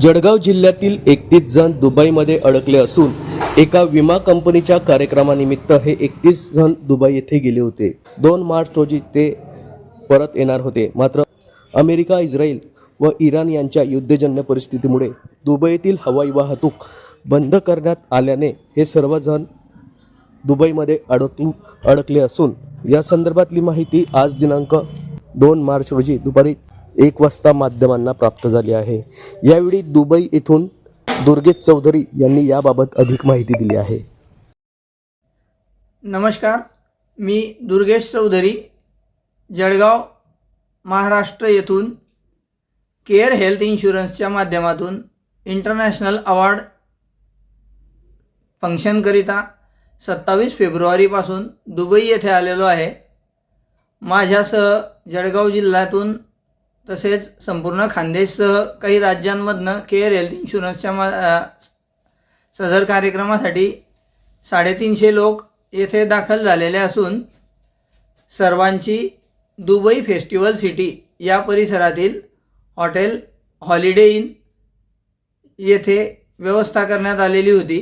जळगाव जिल्ह्यातील 31 जण दुबईमध्ये अडकले असून एका विमा कंपनीच्या कार्यक्रमानिमित्त हे 31 जण दुबई येथे गेले होते। 2 मार्च रोजी ते परत येणार होते। मात्र अमेरिका, इस्रायल व इराण यांच्या युद्धजन्य परिस्थितीमुळे दुबईतील हवाई वाहतूक बंद करण्यात आल्याने हे सर्व जण दुबईमध्ये अडकले असून या संदर्भातली माहिती आज दिनांक 2 मार्च रोजी दुपारी 1 वाजता माध्यमांना प्राप्त झाली आहे। यावेळी दुबई येथून दुर्गेश चौधरी यांनी याबाबत अधिक माहिती दिली आहे। नमस्कार, मी दुर्गेश चौधरी, जळगाव महाराष्ट्र येथून केअर हेल्थ इन्शुरन्सच्या माध्यमातून इंटरनॅशनल अवॉर्ड फंक्शनकरिता 27 फेब्रुवारीपासून दुबई येथे आलेलो आहे। माझ्यासह जळगाव जिल्ह्यातून तसेच संपूर्ण खानदेशसह काही राज्यांमधनं केअर हेल्थ इन्शुरन्सच्या सदर कार्यक्रमासाठी 350 लोक येथे दाखल झालेले असून सर्वांची दुबई फेस्टिवल सिटी या परिसरातील हॉटेल हॉलिडे इन येथे व्यवस्था करण्यात आलेली होती।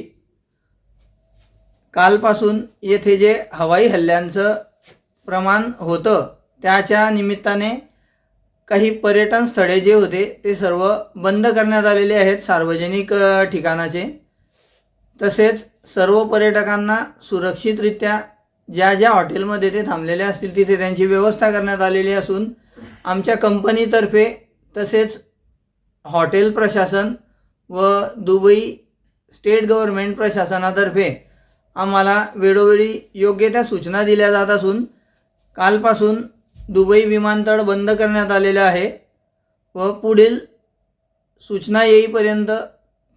कालपासून येथे जे हवाई हल्ल्यांचं प्रमाण होतं त्याच्या निमित्ताने काही पर्यटन स्थळे जे होते ते सर्व बंद करण्यात आलेले आहेत सार्वजनिक ठिकाणाचे। तसेच सर्व पर्यटकांना सुरक्षितरित्या ज्या ज्या हॉटेलमध्ये ते थांबलेले असतील तिथे त्यांची व्यवस्था करण्यात आलेली असून आमच्या कंपनीतर्फे तसेच हॉटेल प्रशासन व दुबई स्टेट गव्हर्नमेंट प्रशासनातर्फे आम्हाला वेळोवेळी योग्य त्या सूचना दिल्या जात असून कालपासून दुबई विमानतळ बंद करण्यात आलेले आहे व पुढील सूचना येईपर्यंत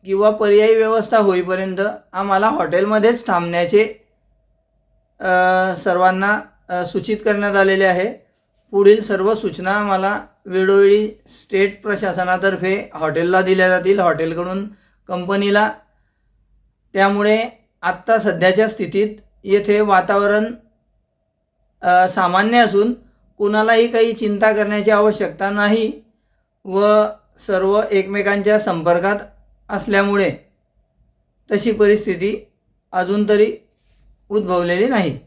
किंवा पर्यायी व्यवस्था होईपर्यंत आम्हाला हॉटेलमध्येच थांबण्याचे सर्वांना सूचित करण्यात आलेले आहे। पुढील सर्व सूचना आम्हाला वेळोवेळी स्टेट प्रशासनातर्फे हॉटेलला दिल्या जातील, हॉटेलकडून कंपनीला। त्यामुळे आत्ता सध्याच्या स्थितीत येथे वातावरण सामान्य असून कुणालाही काही चिंता करण्याची आवश्यकता नाही व सर्व एकमेकांच्या संपर्कात असल्यामुळे तशी परिस्थिती अजून तरी उद्भवलेली नाही।